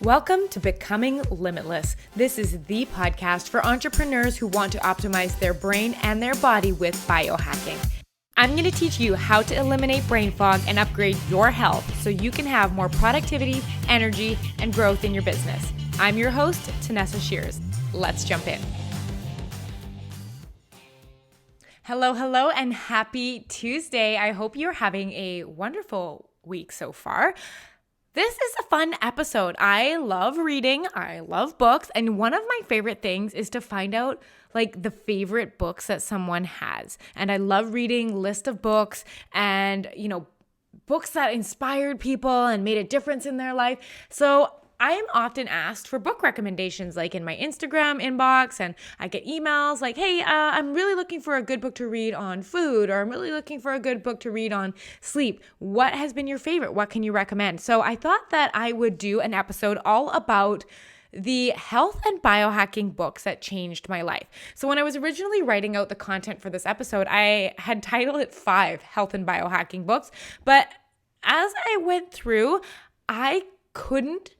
Welcome to Becoming Limitless. This is the podcast for entrepreneurs who want to optimize their brain and their body with biohacking. I'm going to teach you how to eliminate brain fog and upgrade your health so you can have more productivity, energy, and growth in your business. I'm your host, Tanessa Shears. Let's jump in. Hello, and happy Tuesday. I hope you're having a wonderful week so far. This is a fun episode. I love reading. I love books. And one of my favorite things is to find out the favorite books that someone has. And I love reading lists of books and, books that inspired people and made a difference in their life. So I am often asked for book recommendations, like in my Instagram inbox, and I get emails like, hey, I'm really looking for a good book to read on food, or I'm really looking for a good book to read on sleep. What has been your favorite? What can you recommend? So I thought that I would do an episode all about the health and biohacking books that changed my life. So when I was originally writing out the content for this episode, I had titled it 5 health and biohacking books. But as I went through, I couldn't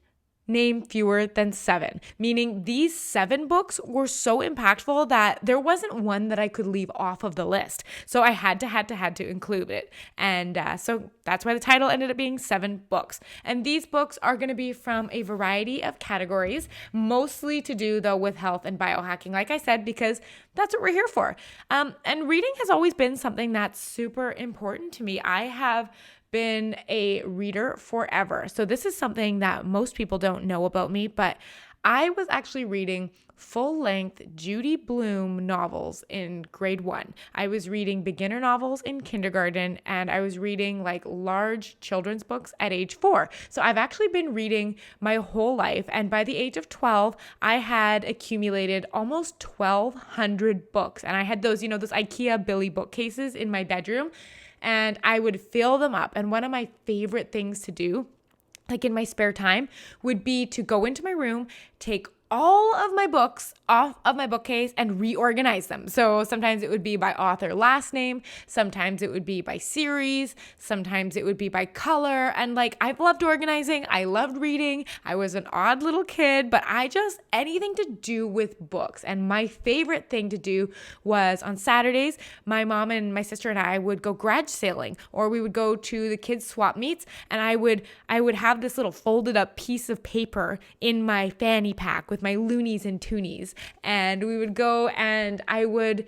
name fewer than 7, meaning these 7 books were so impactful that there wasn't one that I could leave off of the list. So I had to include it. And so that's why the title ended up being 7 books. And these books are going to be from a variety of categories, mostly to do though with health and biohacking, like I said, because that's what we're here for. And reading has always been something that's super important to me. I have been a reader forever. So this is something that most people don't know about me, but I was actually reading full-length Judy Blume novels in grade 1. I was reading beginner novels in kindergarten, and I was reading large children's books at age 4. So I've actually been reading my whole life, and by the age of 12, I had accumulated almost 1,200 books, and I had those IKEA Billy bookcases in my bedroom. And I would fill them up. And one of my favorite things to do, in my spare time, would be to go into my room, take all of my books off of my bookcase and reorganize them. So sometimes it would be by author last name, sometimes it would be by series, sometimes it would be by color. And I've loved organizing, I loved reading, I was an odd little kid, but anything to do with books. And my favorite thing to do was on Saturdays, my mom and my sister and I would go garage sailing, or we would go to the kids swap meets, and I would have this little folded up piece of paper in my fanny pack with my loonies and toonies, and we would go and I would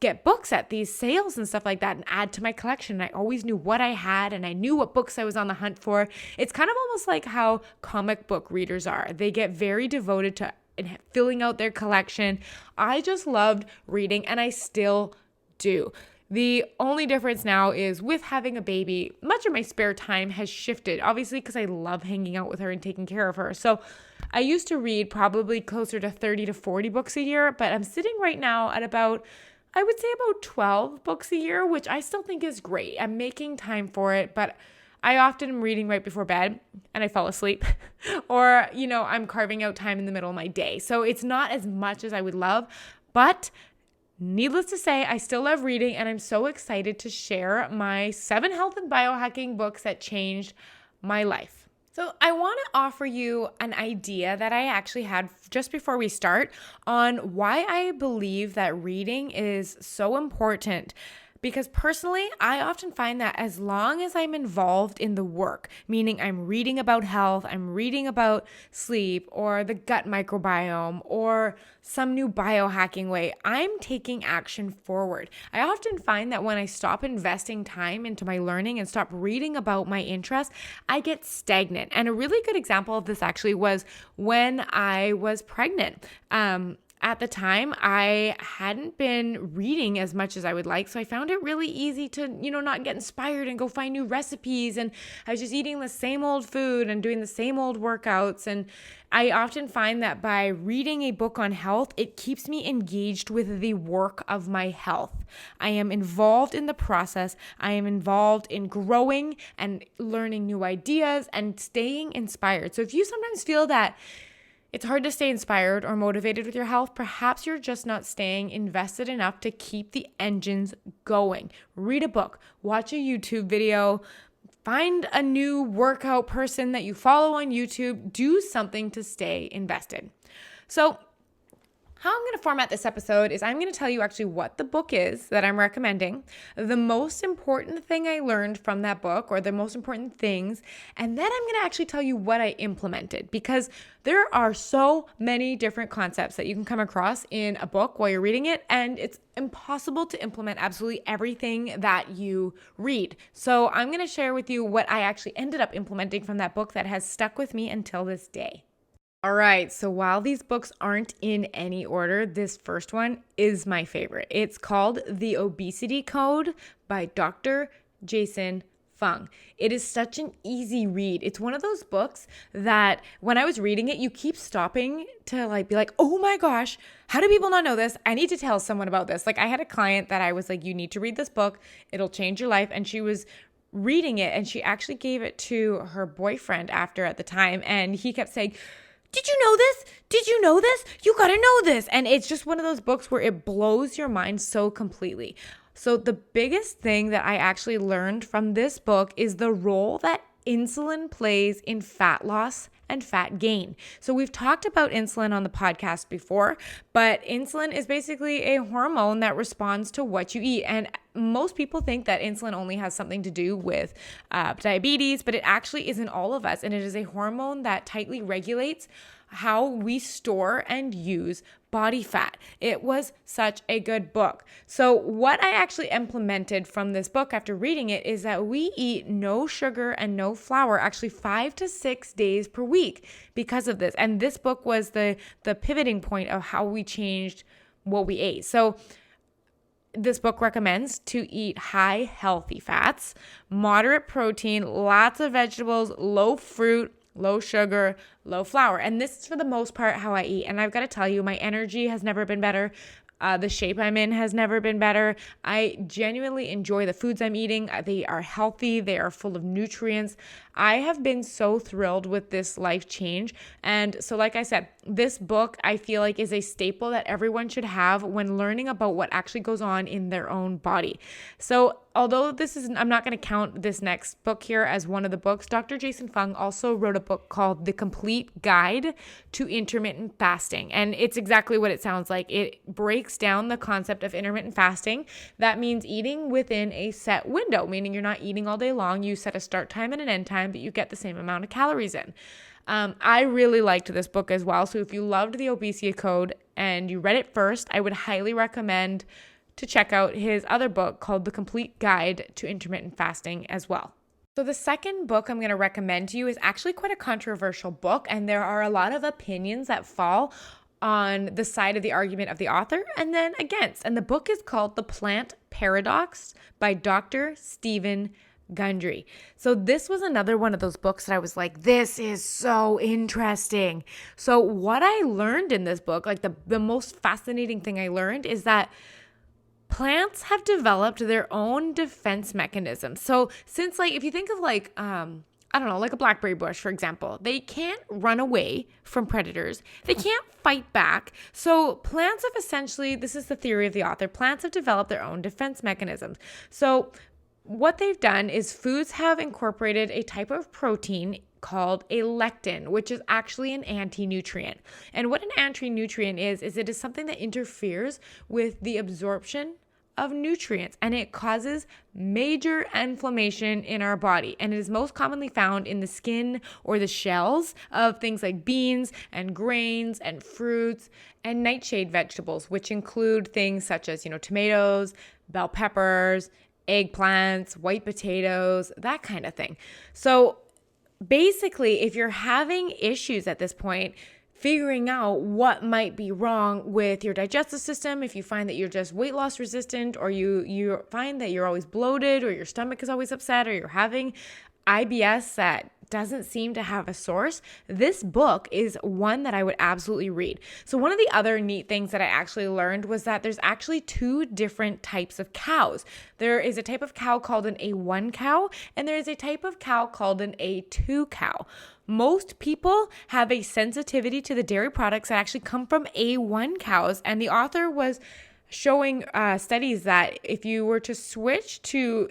get books at these sales and stuff like that and add to my collection. And I always knew what I had, and I knew what books I was on the hunt for. It's kind of almost like how comic book readers are. They get very devoted to filling out their collection. I just loved reading, and I still do. The only difference now is with having a baby, much of my spare time has shifted, obviously, because I love hanging out with her and taking care of her. So I used to read probably closer to 30 to 40 books a year, but I'm sitting right now at about 12 books a year, which I still think is great. I'm making time for it, but I often am reading right before bed and I fall asleep or, I'm carving out time in the middle of my day. So it's not as much as I would love, but needless to say, I still love reading, and I'm so excited to share my 7 health and biohacking books that changed my life. So I want to offer you an idea that I actually had just before we start on why I believe that reading is so important. Because personally, I often find that as long as I'm involved in the work, meaning I'm reading about health, I'm reading about sleep or the gut microbiome or some new biohacking way, I'm taking action forward. I often find that when I stop investing time into my learning and stop reading about my interests, I get stagnant. And a really good example of this actually was when I was pregnant. At the time, I hadn't been reading as much as I would like, so I found it really easy to, not get inspired and go find new recipes, and I was just eating the same old food and doing the same old workouts, and I often find that by reading a book on health, it keeps me engaged with the work of my health. I am involved in the process. I am involved in growing and learning new ideas and staying inspired. So if you sometimes feel that it's hard to stay inspired or motivated with your health, perhaps you're just not staying invested enough to keep the engines going. Read a book, watch a YouTube video, find a new workout person that you follow on YouTube, do something to stay invested. So how I'm going to format this episode is I'm going to tell you actually what the book is that I'm recommending, the most important thing I learned from that book or the most important things, and then I'm going to actually tell you what I implemented, because there are so many different concepts that you can come across in a book while you're reading it, and it's impossible to implement absolutely everything that you read. So I'm going to share with you what I actually ended up implementing from that book that has stuck with me until this day. All right, so while these books aren't in any order, this first one is my favorite. It's called The Obesity Code by Dr. Jason Fung. It is such an easy read. It's one of those books that when I was reading it, you keep stopping to be like, oh my gosh, how do people not know this? I need to tell someone about this. I had a client that I was like, you need to read this book. It'll change your life. And she was reading it and she actually gave it to her boyfriend after at the time. And he kept saying, did you know this? Did you know this? You got to know this. And it's just one of those books where it blows your mind so completely. So the biggest thing that I actually learned from this book is the role that insulin plays in fat loss and fat gain. So we've talked about insulin on the podcast before, but insulin is basically a hormone that responds to what you eat. And most people think that insulin only has something to do with diabetes, but it actually is in all of us. And it is a hormone that tightly regulates how we store and use body fat. It was such a good book. So what I actually implemented from this book after reading it is that we eat no sugar and no flour actually 5 to 6 days per week because of this. And this book was the pivoting point of how we changed what we ate. So this book recommends to eat high healthy fats, moderate protein, lots of vegetables, low fruit, low sugar, low flour. And this is for the most part how I eat. And I've got to tell you, my energy has never been better. The shape I'm in has never been better. I genuinely enjoy the foods I'm eating. They are healthy. They are full of nutrients. I have been so thrilled with this life change. And so like I said, this book I feel like is a staple that everyone should have when learning about what actually goes on in their own body. So although I'm not going to count this next book here as one of the books, Dr. Jason Fung also wrote a book called The Complete Guide to Intermittent Fasting. And it's exactly what it sounds like. It breaks down the concept of intermittent fasting. That means eating within a set window, meaning you're not eating all day long. You set a start time and an end time, but you get the same amount of calories in. I really liked this book as well. So if you loved The Obesity Code and you read it first, I would highly recommend to check out his other book called The Complete Guide to Intermittent Fasting as well. So the second book I'm going to recommend to you is actually quite a controversial book, and there are a lot of opinions that fall on the side of the argument of the author and then against. And the book is called The Plant Paradox by Dr. Stephen Gundry. So this was another one of those books that I was like, this is so interesting. So what I learned in this book, the most fascinating thing I learned is that plants have developed their own defense mechanism. So since if you think of a blackberry bush, for example, they can't run away from predators. They can't fight back. So plants have essentially, this is the theory of the author, plants have developed their own defense mechanisms. So what they've done is foods have incorporated a type of protein called a lectin, which is actually an anti-nutrient. And what an anti-nutrient is it is something that interferes with the absorption of nutrients, and it causes major inflammation in our body. And it is most commonly found in the skin or the shells of things like beans and grains and fruits and nightshade vegetables, which include things such as, tomatoes, bell peppers, eggplants, white potatoes, that kind of thing. So basically, if you're having issues at this point, figuring out what might be wrong with your digestive system, if you find that you're just weight loss resistant, or you find that you're always bloated, or your stomach is always upset, or you're having IBS that doesn't seem to have a source, this book is one that I would absolutely read. So one of the other neat things that I actually learned was that there's actually 2 different types of cows. There is a type of cow called an A1 cow, and there is a type of cow called an A2 cow. Most people have a sensitivity to the dairy products that actually come from A1 cows, and the author was showing studies that if you were to switch to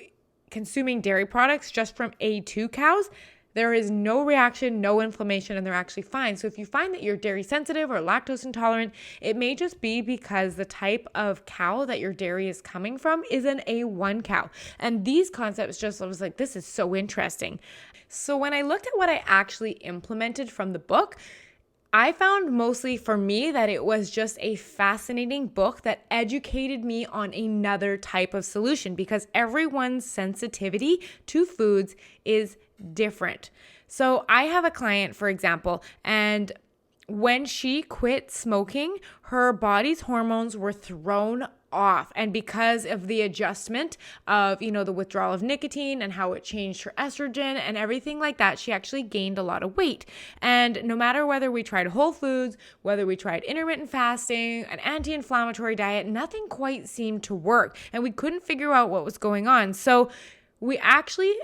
consuming dairy products just from A2 cows, there is no reaction, no inflammation, and they're actually fine. So if you find that you're dairy sensitive or lactose intolerant, it may just be because the type of cow that your dairy is coming from is an A1 cow. And these concepts I was like, this is so interesting. So when I looked at what I actually implemented from the book, I found mostly for me that it was just a fascinating book that educated me on another type of solution because everyone's sensitivity to foods is different. So I have a client, for example, and when she quit smoking, her body's hormones were thrown off. And because of the adjustment of, the withdrawal of nicotine and how it changed her estrogen and everything like that, she actually gained a lot of weight. And no matter whether we tried whole foods, whether we tried intermittent fasting, an anti-inflammatory diet, nothing quite seemed to work. And we couldn't figure out what was going on. So we actually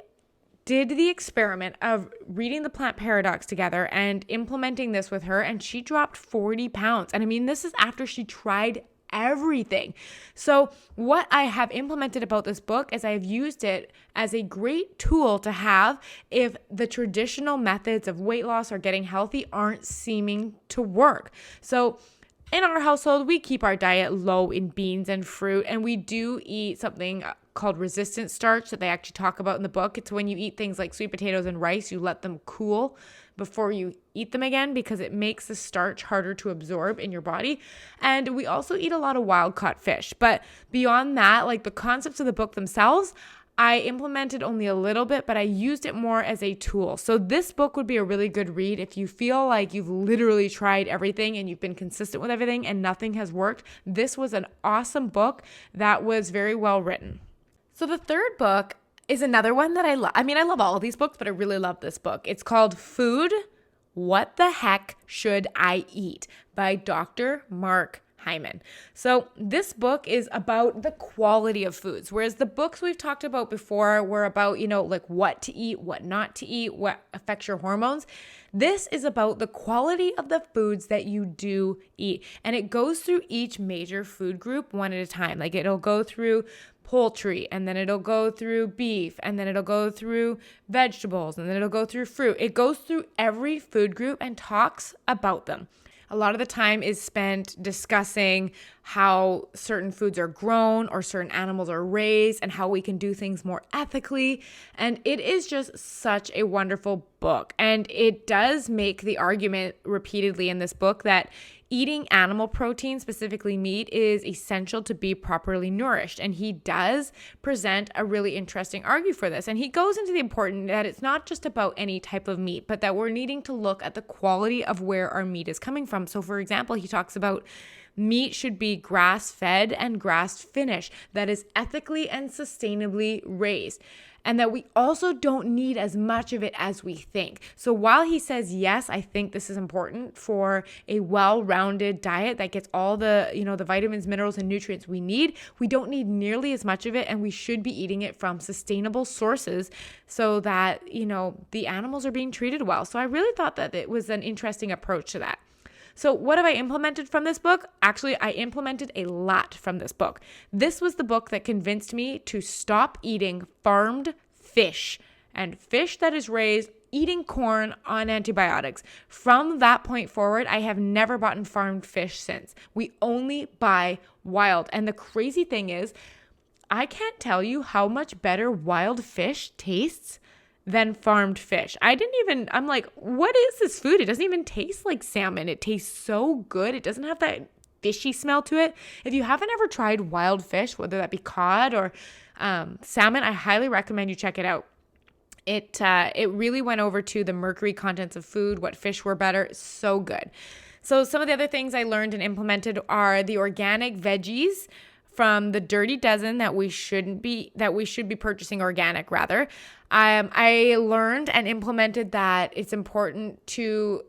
did the experiment of reading the Plant Paradox together and implementing this with her, and she dropped 40 pounds. And I mean, this is after she tried everything. So what I have implemented about this book is I've used it as a great tool to have if the traditional methods of weight loss or getting healthy aren't seeming to work. So in our household, we keep our diet low in beans and fruit, and we do eat something called resistant starch that they actually talk about in the book. It's when you eat things like sweet potatoes and rice, you let them cool before you eat them again because it makes the starch harder to absorb in your body. And we also eat a lot of wild caught fish. But beyond that, like the concepts of the book themselves, I implemented only a little bit, but I used it more as a tool. So this book would be a really good read if you feel like you've literally tried everything and you've been consistent with everything and nothing has worked. This was an awesome book that was very well written. So the third book is another one that I love. I mean, I love all of these books, but I really love this book. It's called Food, What the Heck Should I Eat by Dr. Mark Hyman. So this book is about the quality of foods, whereas the books we've talked about before were about, like what to eat, what not to eat, what affects your hormones. This is about the quality of the foods that you do eat. And it goes through each major food group one at a time. Like it'll go through poultry, and then it'll go through beef, and then it'll go through vegetables, and then it'll go through fruit. It goes through every food group and talks about them. A lot of the time is spent discussing how certain foods are grown or certain animals are raised and how we can do things more ethically. And it is just such a wonderful book. And it does make the argument repeatedly in this book that eating animal protein, specifically meat, is essential to be properly nourished. And he does present a really interesting argument for this. And he goes into the important that it's not just about any type of meat, but that we're needing to look at the quality of where our meat is coming from. So for example, he talks about meat should be grass-fed and grass-finished, that is ethically and sustainably raised, and that we also don't need as much of it as we think. So while he says, yes, I think this is important for a well-rounded diet that gets all the, the vitamins, minerals, and nutrients we need, we don't need nearly as much of it, and we should be eating it from sustainable sources so that, the animals are being treated well. So I really thought that it was an interesting approach to that. So what have I implemented from this book? Actually, I implemented a lot from this book. This was the book that convinced me to stop eating farmed fish and fish that is raised eating corn on antibiotics. From that point forward, I have never bought farmed fish since. We only buy wild. And the crazy thing is, I can't tell you how much better wild fish tastes than farmed fish. I'm like, what is this food? It doesn't even taste like salmon. It tastes so good. It doesn't have that fishy smell to it. If you haven't ever tried wild fish, whether that be cod or salmon, I highly recommend you check it out. It really went over to the mercury contents of food, what fish were better. So good. So some of the other things I learned and implemented are the organic veggies from the Dirty Dozen that we should be purchasing organic rather. I learned and implemented that it's important to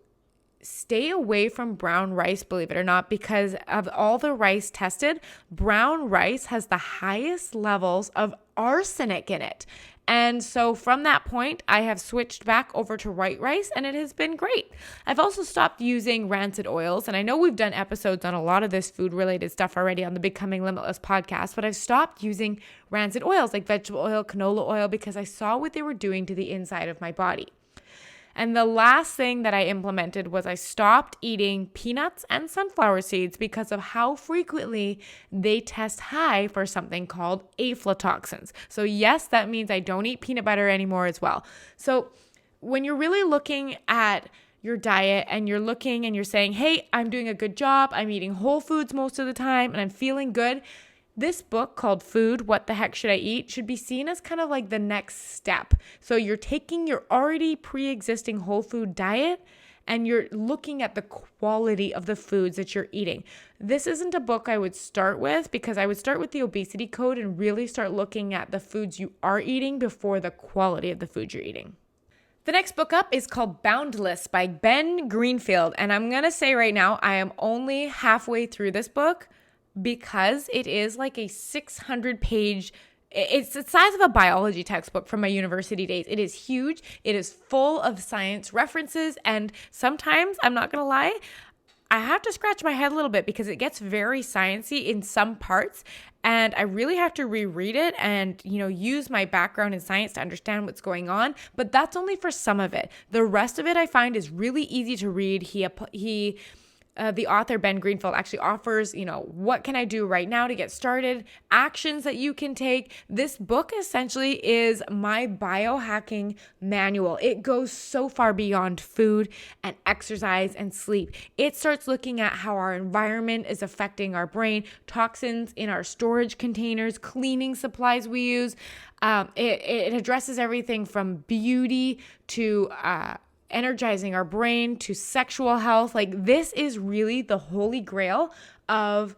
stay away from brown rice, believe it or not, because of all the rice tested, brown rice has the highest levels of arsenic in it. And so from that point, I have switched back over to white rice and it has been great. I've also stopped using rancid oils. And I know we've done episodes on a lot of this food related stuff already on the Becoming Limitless podcast, but I've stopped using rancid oils like vegetable oil, canola oil, because I saw what they were doing to the inside of my body. And the last thing that I implemented was I stopped eating peanuts and sunflower seeds because of how frequently they test high for something called aflatoxins. So yes, that means I don't eat peanut butter anymore as well. So when you're really looking at your diet and you're looking and you're saying, hey, I'm doing a good job, I'm eating whole foods most of the time and I'm feeling good, this book called Food, What the Heck Should I Eat? Should be seen as kind of like the next step. So you're taking your already pre-existing whole food diet and you're looking at the quality of the foods that you're eating. This isn't a book I would start with because I would start with the obesity code and really start looking at the foods you are eating before the quality of the food you're eating. The next book up is called Boundless by Ben Greenfield. And I'm going to say right now, I am only halfway through this book, because it is like a 600-page, it's the size of a biology textbook from my university days. It is huge. It is full of science references. And sometimes, I'm not going to lie, I have to scratch my head a little bit because it gets very sciencey in some parts. And I really have to reread it and, use my background in science to understand what's going on. But that's only for some of it. The rest of it I find is really easy to read. The author, Ben Greenfield, actually offers, what can I do right now to get started, actions that you can take. This book essentially is my biohacking manual. It goes so far beyond food and exercise and sleep. It starts looking at how our environment is affecting our brain, toxins in our storage containers, cleaning supplies we use. It addresses everything from beauty to energizing our brain to sexual health. Like, this is really the holy grail of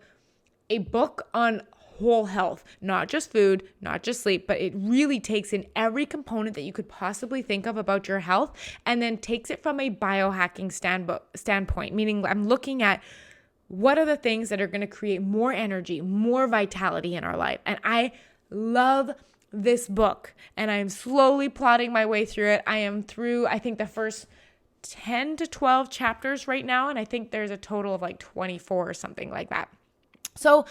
a book on whole health, not just food, not just sleep, but it really takes in every component that you could possibly think of about your health and then takes it from a biohacking standpoint, meaning I'm looking at what are the things that are going to create more energy, more vitality in our life. And I love this book, and I'm slowly plotting my way through it. I am through, I think, the first 10 to 12 chapters right now, and I think there's a total of like 24 or something like that. So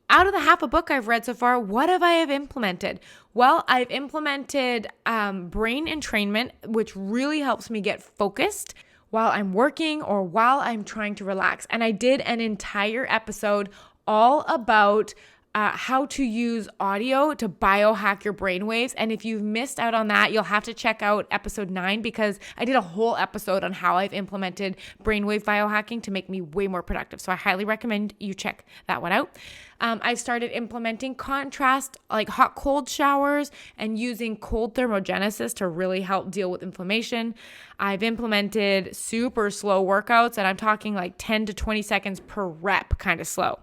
out of the half a book I've read so far, what have I implemented? Well, I've implemented brain entrainment, which really helps me get focused while I'm working or while I'm trying to relax. And I did an entire episode all about how to use audio to biohack your brainwaves. And if you've missed out on that, you'll have to check out episode 9 because I did a whole episode on how I've implemented brainwave biohacking to make me way more productive. So I highly recommend you check that one out. I've started implementing contrast, like hot cold showers, and using cold thermogenesis to really help deal with inflammation. I've implemented super slow workouts, and I'm talking like 10 to 20 seconds per rep, kind of slow.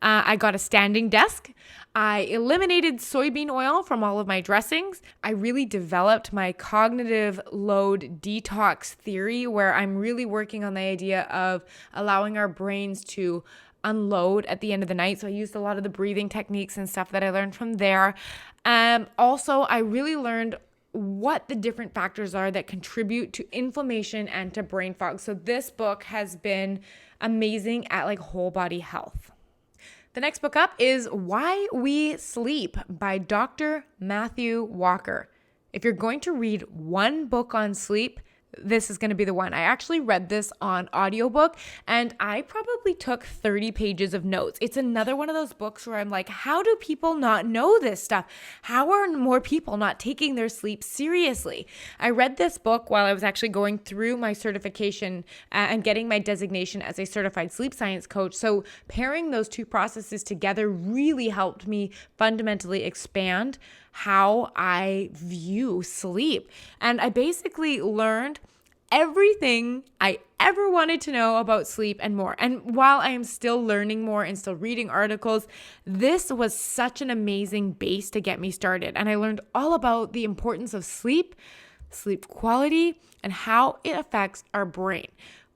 I got a standing desk. I eliminated soybean oil from all of my dressings. I really developed my cognitive load detox theory, where I'm really working on the idea of allowing our brains to unload at the end of the night. So I used a lot of the breathing techniques and stuff that I learned from there. Also, I really learned what the different factors are that contribute to inflammation and to brain fog. So this book has been amazing at like whole body health. The next book up is Why We Sleep by Dr. Matthew Walker. If you're going to read one book on sleep, this is going to be the one. I actually read this on audiobook and I probably took 30 pages of notes. It's another one of those books where I'm like, how do people not know this stuff? How are more people not taking their sleep seriously? I read this book while I was actually going through my certification and getting my designation as a certified sleep science coach. So pairing those two processes together really helped me fundamentally expand how I view sleep. And I basically learned everything I ever wanted to know about sleep and more. And while I am still learning more and still reading articles, this was such an amazing base to get me started. And I learned all about the importance of sleep, sleep quality, and how it affects our brain.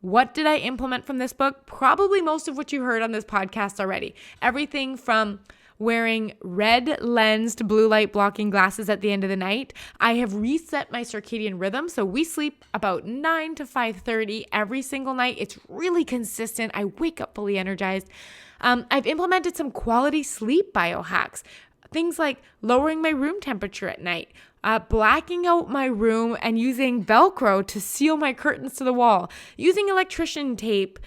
What did I implement from this book? Probably most of what you heard on this podcast already. Everything from wearing red lensed blue light blocking glasses at the end of the night. I have reset my circadian rhythm. So we sleep about 9 to 5:30 every single night. It's really consistent. I wake up fully energized. I've implemented some quality sleep biohacks. Things like lowering my room temperature at night, blacking out my room and using Velcro to seal my curtains to the wall, using electrician tape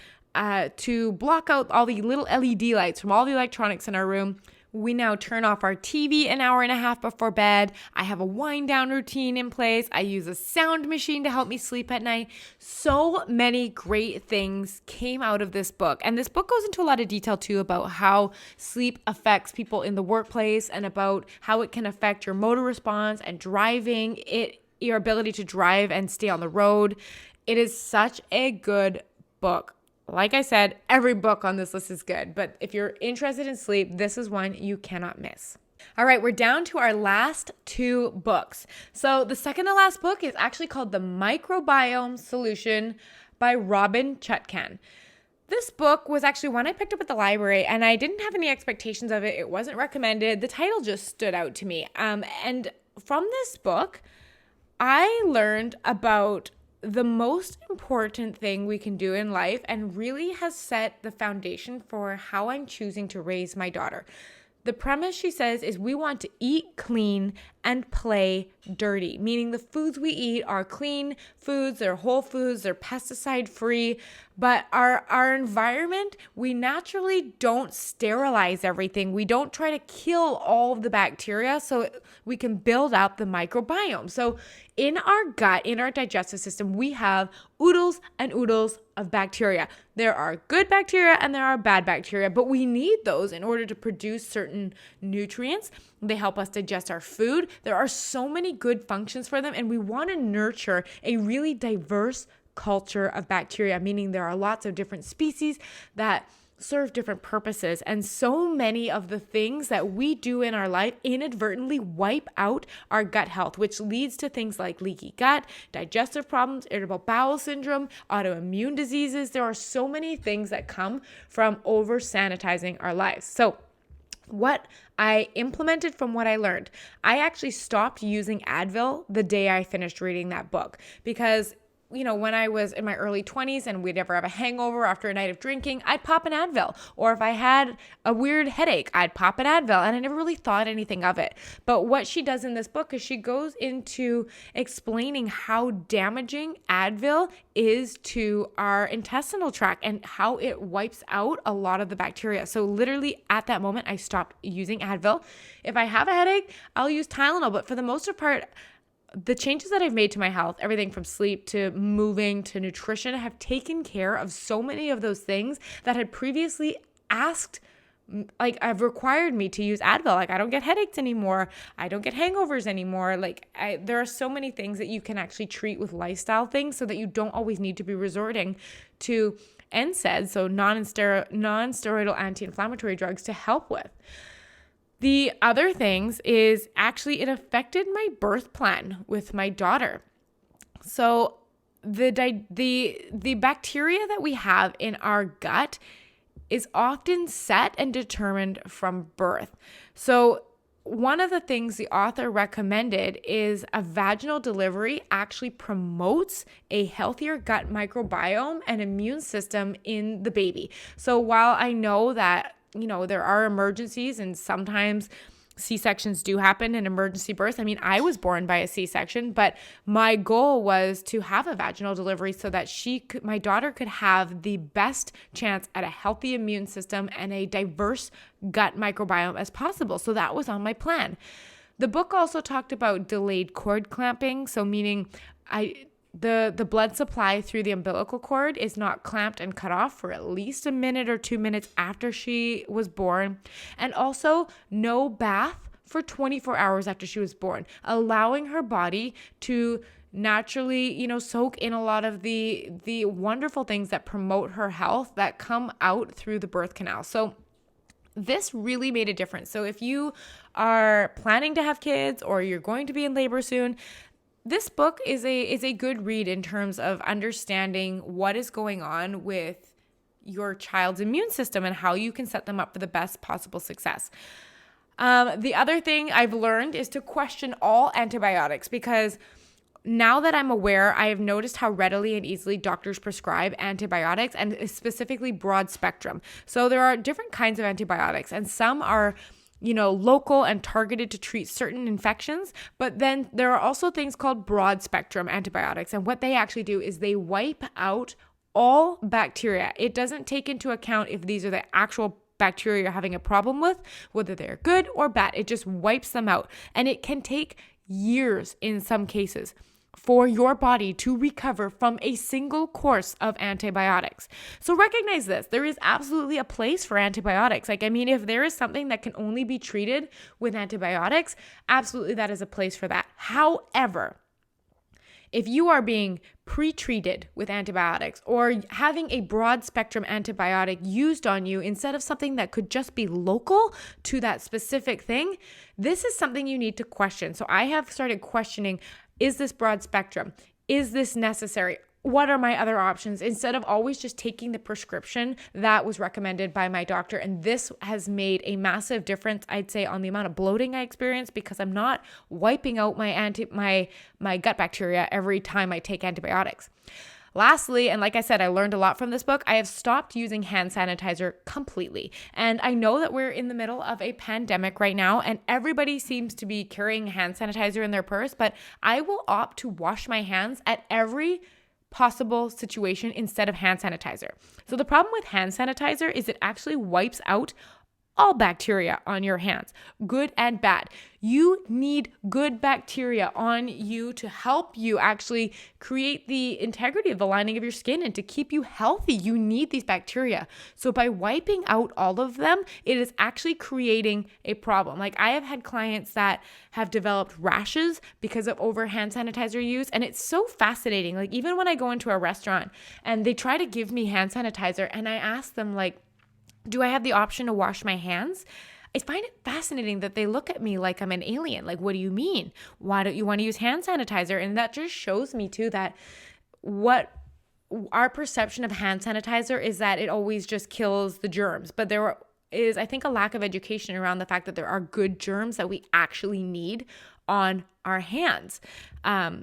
to block out all the little LED lights from all the electronics in our room. We now turn off our TV an hour and a half before bed. I have a wind down routine in place. I use a sound machine to help me sleep at night. So many great things came out of this book. And this book goes into a lot of detail too about how sleep affects people in the workplace and about how it can affect your motor response and driving, your ability to drive and stay on the road. It is such a good book. Like I said, every book on this list is good, but if you're interested in sleep, this is one you cannot miss. All right, we're down to our last two books. So the second to last book is actually called The Microbiome Solution by Robin Chutkan. This book was actually one I picked up at the library, and I didn't have any expectations of it. It wasn't recommended. The title just stood out to me. And from this book, I learned about the most important thing we can do in life and really has set the foundation for how I'm choosing to raise my daughter. The premise, she says, is we want to eat clean and play dirty, meaning the foods we eat are clean foods, they're whole foods, they're pesticide free, but our environment, we naturally don't sterilize everything. We don't try to kill all of the bacteria so we can build up the microbiome. So in our gut, in our digestive system, we have oodles and oodles of bacteria. There are good bacteria and there are bad bacteria, but we need those in order to produce certain nutrients. They help us digest our food. There are so many good functions for them, and we want to nurture a really diverse culture of bacteria, meaning there are lots of different species that serve different purposes. And so many of the things that we do in our life inadvertently wipe out our gut health, which leads to things like leaky gut, digestive problems, irritable bowel syndrome, autoimmune diseases. There are so many things that come from over sanitizing our lives. So what I implemented from what I learned, I actually stopped using Advil the day I finished reading that book because when I was in my early 20s and we'd ever have a hangover after a night of drinking, I'd pop an Advil. Or if I had a weird headache, I'd pop an Advil, and I never really thought anything of it. But what she does in this book is she goes into explaining how damaging Advil is to our intestinal tract and how it wipes out a lot of the bacteria. So literally at that moment, I stopped using Advil. If I have a headache, I'll use Tylenol, but for the most part, the changes that I've made to my health, everything from sleep to moving to nutrition, have taken care of so many of those things that had previously have required me to use Advil. I don't get headaches anymore. I don't get hangovers anymore. There are so many things that you can actually treat with lifestyle things so that you don't always need to be resorting to NSAIDs, so non-steroidal anti-inflammatory drugs to help with. The other things is actually it affected my birth plan with my daughter. So the bacteria that we have in our gut is often set and determined from birth. So one of the things the author recommended is a vaginal delivery actually promotes a healthier gut microbiome and immune system in the baby. So while I know that there are emergencies and sometimes C-sections do happen in emergency births. I was born by a C-section, but my goal was to have a vaginal delivery so that my daughter could have the best chance at a healthy immune system and a diverse gut microbiome as possible. So that was on my plan. The book also talked about delayed cord clamping. So meaning the blood supply through the umbilical cord is not clamped and cut off for at least a minute or 2 minutes after she was born. And also no bath for 24 hours after she was born, allowing her body to naturally, soak in a lot of the wonderful things that promote her health that come out through the birth canal. So this really made a difference. So if you are planning to have kids or you're going to be in labor soon, this book is a good read in terms of understanding what is going on with your child's immune system and how you can set them up for the best possible success. The other thing I've learned is to question all antibiotics, because now that I'm aware, I have noticed how readily and easily doctors prescribe antibiotics, and specifically broad spectrum. So there are different kinds of antibiotics, and some are local and targeted to treat certain infections. But then there are also things called broad spectrum antibiotics. And what they actually do is they wipe out all bacteria. It doesn't take into account if these are the actual bacteria you're having a problem with, whether they're good or bad. It just wipes them out. And it can take years in some cases for your body to recover from a single course of antibiotics. So recognize this. There is absolutely a place for antibiotics. If there is something that can only be treated with antibiotics, absolutely that is a place for that. However, if you are being pre-treated with antibiotics or having a broad spectrum antibiotic used on you instead of something that could just be local to that specific thing, this is something you need to question. So I have started questioning, is this broad spectrum? Is this necessary? What are my other options? Instead of always just taking the prescription that was recommended by my doctor. And this has made a massive difference, I'd say, on the amount of bloating I experience, because I'm not wiping out my gut bacteria every time I take antibiotics. Lastly, and like I said, I learned a lot from this book, I have stopped using hand sanitizer completely. And I know that we're in the middle of a pandemic right now, and everybody seems to be carrying hand sanitizer in their purse, but I will opt to wash my hands at every possible situation instead of hand sanitizer. So the problem with hand sanitizer is it actually wipes out all bacteria on your hands, good and bad. You need good bacteria on you to help you actually create the integrity of the lining of your skin and to keep you healthy. You need these bacteria. So by wiping out all of them, it is actually creating a problem. Like I have had clients that have developed rashes because of over hand sanitizer use. And it's so fascinating. Like even when I go into a restaurant and they try to give me hand sanitizer and I ask them like, do I have the option to wash my hands? I find it fascinating that they look at me like I'm an alien. Like, what do you mean? Why don't you want to use hand sanitizer? And that just shows me too that what our perception of hand sanitizer is that it always just kills the germs. But there is, I think, a lack of education around the fact that there are good germs that we actually need on our hands.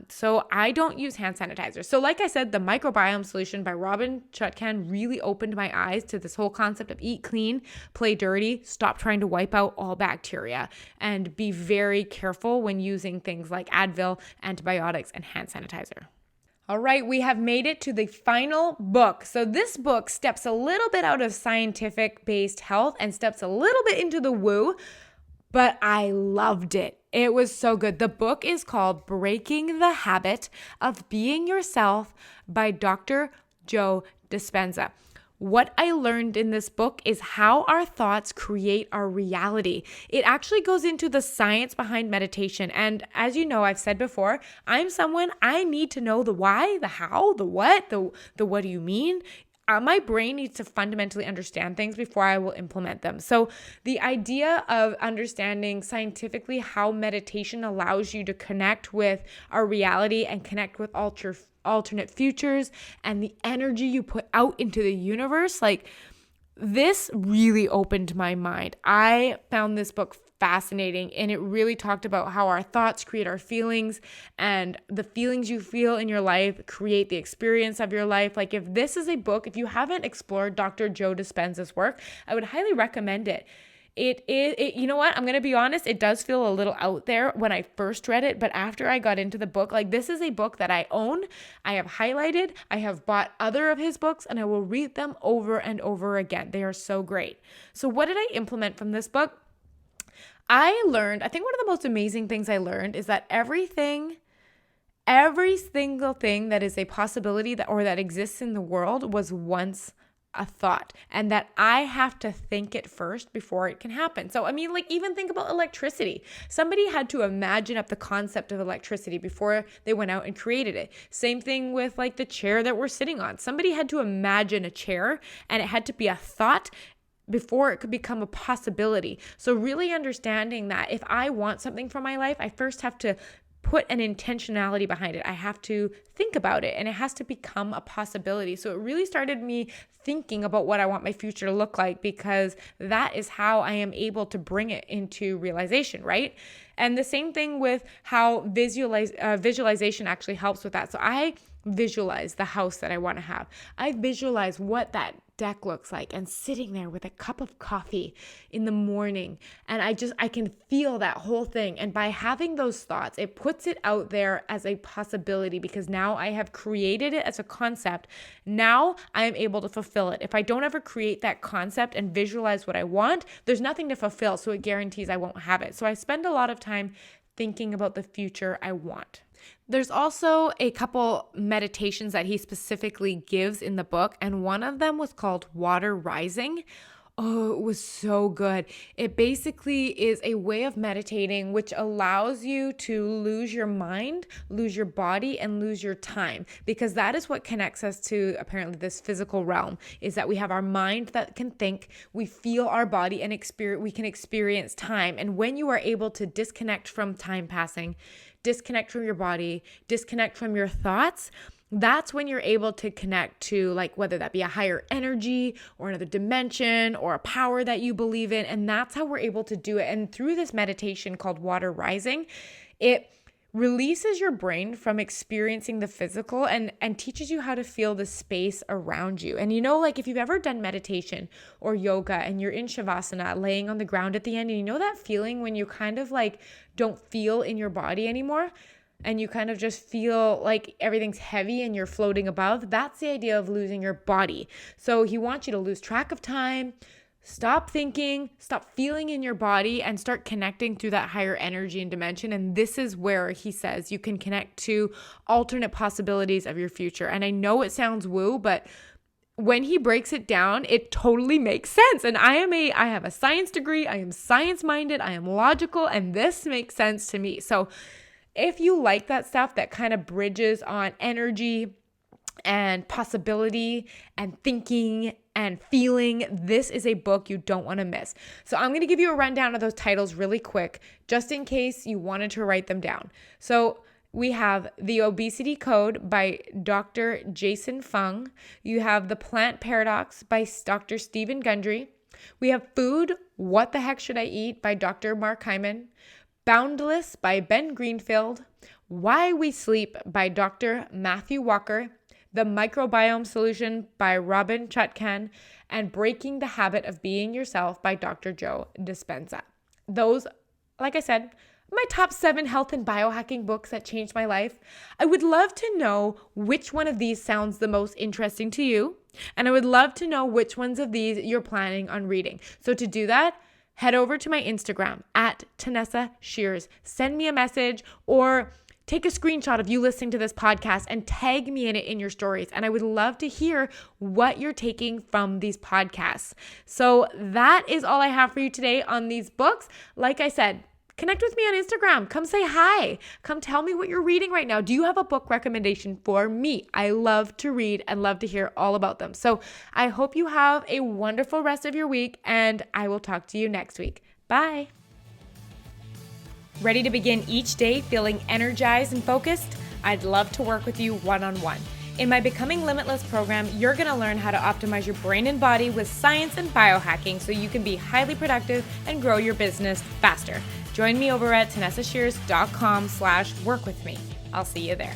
So I don't use hand sanitizer. So like I said, the microbiome solution by Robin Chutkan really opened my eyes to this whole concept of eat clean, play dirty, stop trying to wipe out all bacteria, and be very careful when using things like Advil, antibiotics, and hand sanitizer. All right, we have made it to the final book. So this book steps a little bit out of scientific-based health and steps a little bit into the woo, but I loved it. It was so good. The book is called Breaking the Habit of Being Yourself by Dr. Joe Dispenza. What I learned in this book is how our thoughts create our reality. It actually goes into the science behind meditation. And as you know, I've said before, I'm someone, I need to know the why, the how, the what, the what do you mean? My brain needs to fundamentally understand things before I will implement them. So the idea of understanding scientifically how meditation allows you to connect with our reality and connect with alternate futures and the energy you put out into the universe, like this really opened my mind. I found this book fascinating, and it really talked about how our thoughts create our feelings, and the feelings you feel in your life create the experience of your life. Like if this is a book, if you haven't explored Dr. Joe Dispenza's work, I would highly recommend it. You know what? I'm going to be honest. It does feel a little out there when I first read it, but after I got into the book, like this is a book that I own. I have highlighted. I have bought other of his books, and I will read them over and over again. They are so great. So what did I implement from this book? I think one of the most amazing things I learned is that every single thing that is a possibility that exists in the world was once a thought, and that I have to think it first before it can happen. So, even think about electricity. Somebody had to imagine up the concept of electricity before they went out and created it. Same thing with the chair that we're sitting on. Somebody had to imagine a chair, and it had to be a thought before it could become a possibility. So really understanding that if I want something from my life, I first have to put an intentionality behind it. I have to think about it, and it has to become a possibility. So it really started me thinking about what I want my future to look like, because that is how I am able to bring it into realization, right? And the same thing with how visualization actually helps with that. So I visualize the house that I want to have. I visualize what that deck looks like, and sitting there with a cup of coffee in the morning, and I can feel that whole thing. And by having those thoughts, it puts it out there as a possibility, because now I have created it as a concept. Now I am able to fulfill it. If I don't ever create that concept and visualize what I want, there's nothing to fulfill, so it guarantees I won't have it. So I spend a lot of time thinking about the future I want. There's also a couple meditations that he specifically gives in the book, and one of them was called Water Rising. Oh, it was so good. It basically is a way of meditating which allows you to lose your mind, lose your body, and lose your time, because that is what connects us to apparently this physical realm, is that we have our mind that can think, we feel our body, and we can experience time. And when you are able to disconnect from time passing, disconnect from your body, disconnect from your thoughts, that's when you're able to connect to, like, whether that be a higher energy or another dimension or a power that you believe in. And that's how we're able to do it. And through this meditation called Water Rising, it releases your brain from experiencing the physical and teaches you how to feel the space around you. And like if you've ever done meditation or yoga and you're in Shavasana, laying on the ground at the end, and that feeling when you kind of like don't feel in your body anymore, and you kind of just feel like everything's heavy and you're floating above, that's the idea of losing your body. So he wants you to lose track of time, stop thinking, stop feeling in your body, and start connecting through that higher energy and dimension. And this is where he says you can connect to alternate possibilities of your future. And I know it sounds woo, but when he breaks it down, it totally makes sense. And I have a science degree, I am science-minded, I am logical, and this makes sense to me. So if you like that stuff that kind of bridges on energy and possibility and thinking and feeling, this is a book you don't want to miss. So I'm going to give you a rundown of those titles really quick, just in case you wanted to write them down. So we have The Obesity Code by Dr. Jason Fung. You have The Plant Paradox by Dr. Stephen Gundry. We have Food, What the Heck Should I Eat by Dr. Mark Hyman. Boundless by Ben Greenfield. Why We Sleep by Dr. Matthew Walker. The Microbiome Solution by Robin Chutkan, and Breaking the Habit of Being Yourself by Dr. Joe Dispenza. Those, like I said, my top 7 health and biohacking books that changed my life. I would love to know which one of these sounds the most interesting to you, and I would love to know which ones of these you're planning on reading. So to do that, head over to my Instagram at Tanessa Shears. Send me a message or take a screenshot of you listening to this podcast and tag me in it in your stories. And I would love to hear what you're taking from these podcasts. So that is all I have for you today on these books. Like I said, connect with me on Instagram. Come say hi. Come tell me what you're reading right now. Do you have a book recommendation for me? I love to read and love to hear all about them. So I hope you have a wonderful rest of your week, and I will talk to you next week. Bye. Ready to begin each day feeling energized and focused? I'd love to work with you one-on-one. In my Becoming Limitless program, you're going to learn how to optimize your brain and body with science and biohacking so you can be highly productive and grow your business faster. Join me over at TanessaShears.com/work with me. I'll see you there.